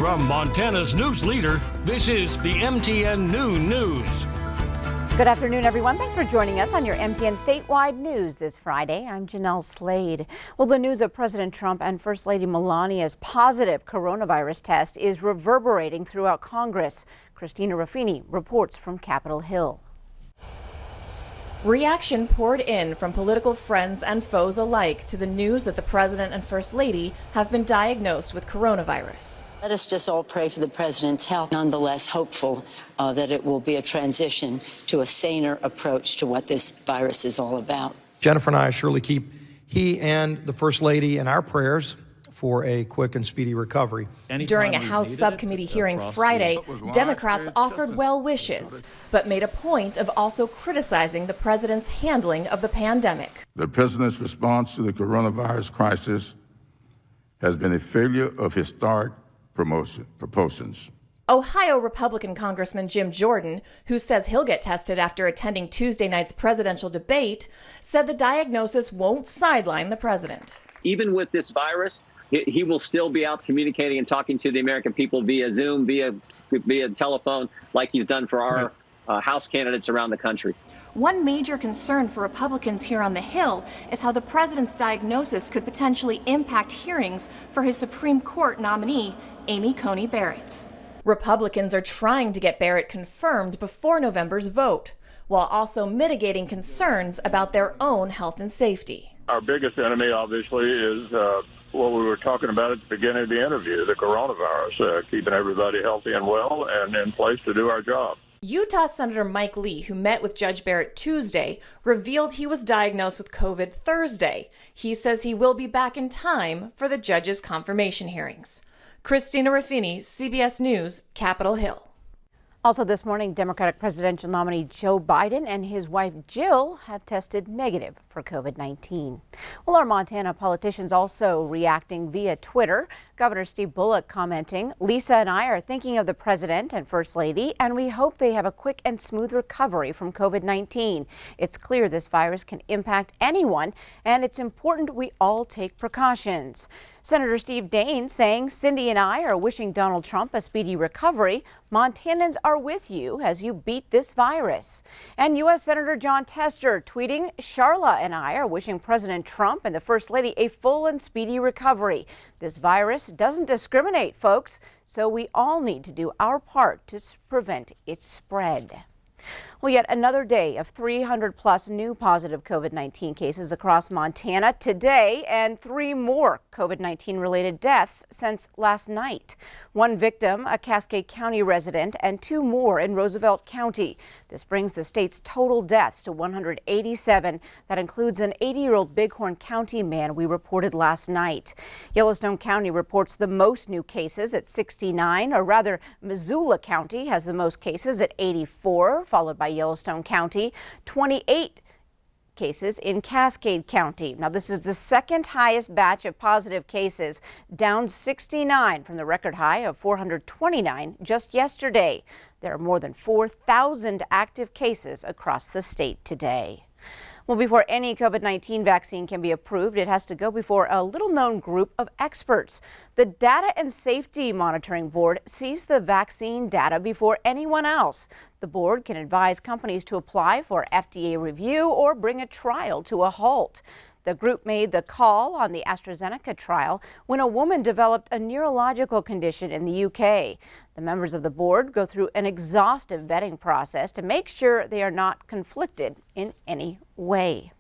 From Montana's news leader, this is the MTN Noon News. Good afternoon, everyone. Thanks for joining us on your MTN Statewide News this Friday. I'm Jeanelle Slade. Well, the news of President Trump and First Lady Melania's positive coronavirus test is reverberating throughout Congress. Christina Ruffini reports from Capitol Hill. Reaction poured in from political friends and foes alike to the news that the President and First Lady have been diagnosed with coronavirus. Let us just all pray for the President's health. Nonetheless, hopeful that it will be a transition to a saner approach to what this virus is all about. Jennifer and I surely keep he and the First Lady in our prayers for a quick and speedy recovery. During a House subcommittee hearing Friday, Democrats offered well wishes, but made a point of also criticizing the president's handling of the pandemic. The president's response to the coronavirus crisis has been a failure of historic proportions. Ohio Republican Congressman Jim Jordan, who says he'll get tested after attending Tuesday night's presidential debate, said the diagnosis won't sideline the president. Even with this virus, he will still be out communicating and talking to the American people via Zoom, via telephone, like he's done for our House candidates around the country. One major concern for Republicans here on the Hill is how the president's diagnosis could potentially impact hearings for his Supreme Court nominee, Amy Coney Barrett. Republicans are trying to get Barrett confirmed before November's vote, while also mitigating concerns about their own health and safety. Our biggest enemy, obviously, is what we were talking about at the beginning of the interview, the coronavirus, keeping everybody healthy and well and in place to do our job. Utah Senator Mike Lee, who met with Judge Barrett Tuesday, revealed he was diagnosed with COVID Thursday. He says he will be back in time for the judge's confirmation hearings. Christina Ruffini, CBS News, Capitol Hill. Also this morning, Democratic presidential nominee Joe Biden and his wife Jill have tested negative for COVID-19. Well, our Montana politicians also reacting via Twitter. Governor Steve Bullock commenting, "Lisa and I are thinking of the president and First Lady, and we hope they have a quick and smooth recovery from COVID-19. It's clear this virus can impact anyone, and it's important we all take precautions." Senator Steve Daines saying, "Cindy and I are wishing Donald Trump a speedy recovery. Montanans are with you as you beat this virus." And U.S. Senator John Tester tweeting, "Charla and I are wishing President Trump and the First Lady a full and speedy recovery. This virus doesn't discriminate, folks, so we all need to do our part to prevent its spread." Well, yet another day of 300 plus new positive COVID-19 cases across Montana today, and 3 more COVID-19 related deaths since last night. 1 victim, a Cascade County resident, and 2 more in Roosevelt County. This brings the state's total deaths to 187. That includes an 80-year-old Bighorn County man we reported last night. Yellowstone County reports the most new cases at 69, or rather Missoula County has the most cases at 84, followed by Yellowstone County, 28 cases in Cascade County. Now, this is the second highest batch of positive cases, down 69 from the record high of 429 just yesterday. There are more than 4,000 active cases across the state today. Well, before any COVID-19 vaccine can be approved, it has to go before a little-known group of experts. The Data and Safety Monitoring Board sees the vaccine data before anyone else. The board can advise companies to apply for FDA review or bring a trial to a halt. The group made the call on the AstraZeneca trial when a woman developed a neurological condition in the UK. The members of the board go through an exhaustive vetting process to make sure they are not conflicted in any way.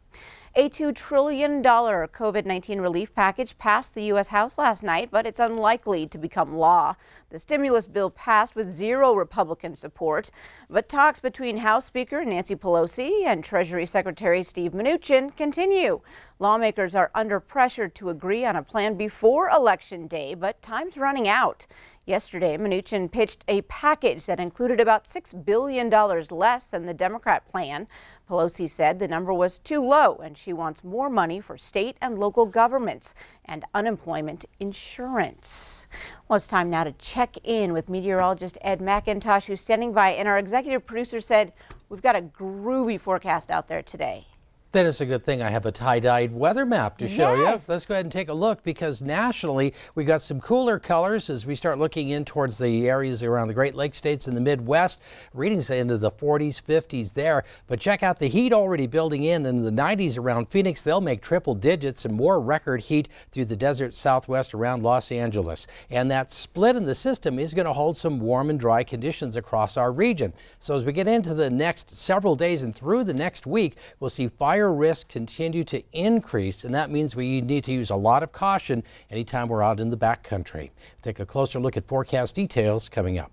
A $2 trillion COVID-19 relief package passed the U.S. House last night, but it's unlikely to become law. The stimulus bill passed with 0 Republican support, but talks between House Speaker Nancy Pelosi and Treasury Secretary Steve Mnuchin continue. Lawmakers are under pressure to agree on a plan before Election Day, but time's running out. Yesterday, Mnuchin pitched a package that included about $6 billion less than the Democrat plan. Pelosi said the number was too low, and she wants more money for state and local governments and unemployment insurance. Well, it's time now to check in with meteorologist Ed McIntosh, who's standing by, and our executive producer said we've got a groovy forecast out there today. That is a good thing. I have a tie-dyed weather map to show you. Yes. Let's go ahead and take a look, because nationally we got some cooler colors as we start looking in towards the areas around the Great Lakes states in the Midwest. Readings into the 40s, 50s there. But check out the heat already building in the 90s around Phoenix. They'll make triple digits and more record heat through the desert Southwest around Los Angeles. And that split in the system is going to hold some warm and dry conditions across our region. So as we get into the next several days and through the next week, we'll see fire risk continue to increase, and that means we need to use a lot of caution anytime we're out in the backcountry. Take a closer look at forecast details coming up.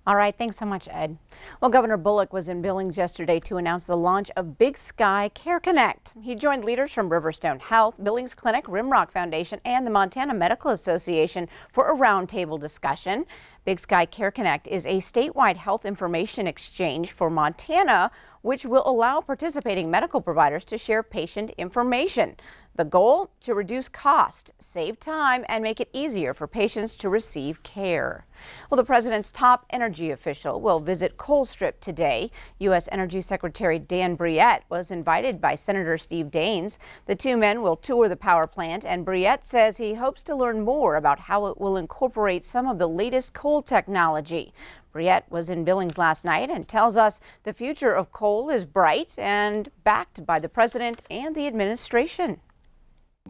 All right, thanks so much, Ed. Well, Governor Bullock was in Billings yesterday to announce the launch of Big Sky Care Connect. He joined leaders from Riverstone Health, Billings Clinic, Rimrock Foundation, and the Montana Medical Association for a roundtable discussion. Big Sky Care Connect is a statewide health information exchange for Montana, which will allow participating medical providers to share patient information. The goal? To reduce cost, save time, and make it easier for patients to receive care. Well, the president's top energy official will visit Colstrip today. U.S. Energy Secretary Dan Brouillette was invited by Senator Steve Daines. The two men will tour the power plant, and Brouillette says he hopes to learn more about how it will incorporate some of the latest coal technology. Brouillette was in Billings last night and tells us the future of coal is bright and backed by the president and the administration.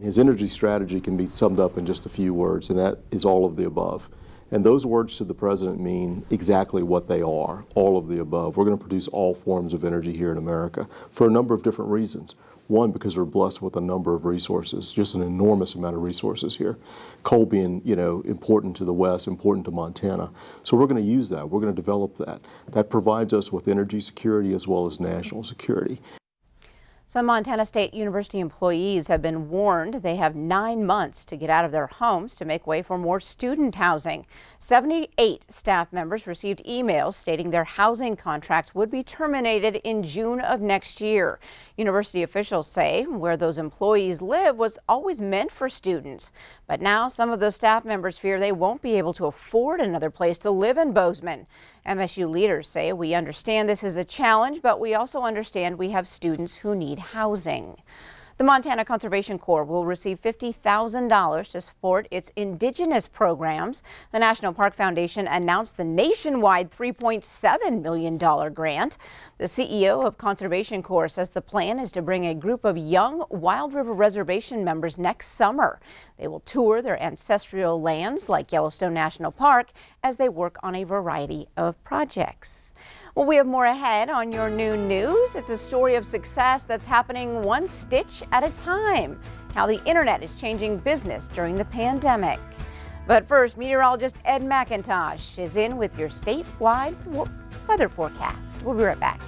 His energy strategy can be summed up in just a few words, and that is all of the above. And those words to the president mean exactly what they are, all of the above. We're going to produce all forms of energy here in America for a number of different reasons. One, because we're blessed with a number of resources, just an enormous amount of resources here. Coal being, important to the West, important to Montana. So we're going to use that. We're going to develop that. That provides us with energy security as well as national security. Some Montana State University employees have been warned they have 9 months to get out of their homes to make way for more student housing. 78 staff members received emails stating their housing contracts would be terminated in June of next year. University officials say where those employees live was always meant for students. But now some of those staff members fear they won't be able to afford another place to live in Bozeman. MSU leaders say we understand this is a challenge, but we also understand we have students who need housing. The Montana Conservation Corps will receive $50,000 to support its indigenous programs. The National Park Foundation announced the nationwide $3.7 million grant. The CEO of Conservation Corps says the plan is to bring a group of young Wild River Reservation members next summer. They will tour their ancestral lands like Yellowstone National Park as they work on a variety of projects. Well, we have more ahead on your noon news. It's a story of success that's happening one stitch at a time. How the internet is changing business during the pandemic. But first, meteorologist Ed McIntosh is in with your statewide weather forecast. We'll be right back.